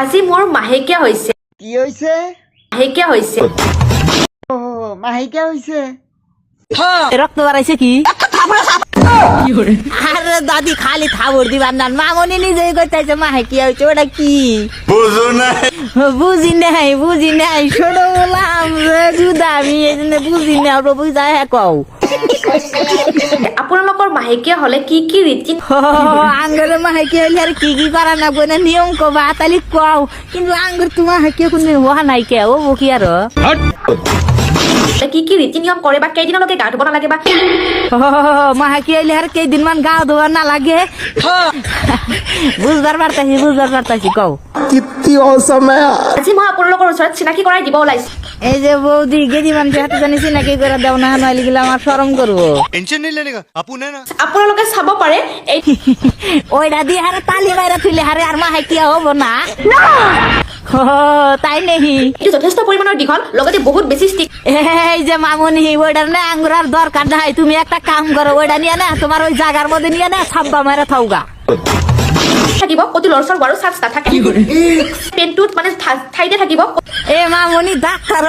আজি মোৰ মাহেকীয়া হৈছে। কি হৈছে? মাহেকীয়া হৈছে। ও মাহেকীয়া হৈছে। রক্ত বাড়াইছে কি আরে দাদি খালি থাবর দিবার না মামনি নিজেই কইতাছে মাহেকিয়া হইছে ওটা কি বুঝি নাই ছোট বললাম জুদা আমি এই জন্য বুঝি না প্রভু যায় কও আপোনালোকৰ মাহেকীয়া হলে কি কি ৰীতি আঙ্গরে মাহেকিয়া হইলে আর কি কি করা না বনে নিয়ম কবা তালি কও কিন্তু আঙ্গর তোমার মাহেকিয়া কোন হওয়া নাই কে ও বকি আর কি কি ৰীতি নিয়ম কৰে বা কেইদিনলৈকে গা ধুব নালাগে বা মাহেকিয়া হইলে আর কেইদিন মান গা ধোয়া না লাগে বুঝবার পারতাছি কও কিত্তি অসম আজি মই আপোনালোকৰ ওচৰত চিনাকি কৰাই দিব ওলাইছো। এই যে বৌদি গেদি মানুষ হাতে জানিছি নাকি করে দেও না নইলে গেলে আমার শরম করবো টেনশন नहीं लेने का আপু না আপোনালোকে চাব পাৰে এই ওইটা দিয়ে হারে তালি বাইরে থইলে হারে আর মাহেকিয়া হবো না তাই নেহি এইটো যথেষ্ট পৰিমাণৰ দীঘল লগতে বহুত বেছি ষ্টিক এই যে মামনি ওইটার না আঙ্গুরার দরকার নাই তুমি একটা কাম করো ওইটা নিয়ে না তোমার ওই জায়গার মধ্যে নিয়ে না ছাব্বা মারা থাউগা থাকিব কত লৰচৰ হোৱাৰো চান্স নাথাকে পেনটোত মানে ঠাইতে থাকিব এ মামনি ডাক্তার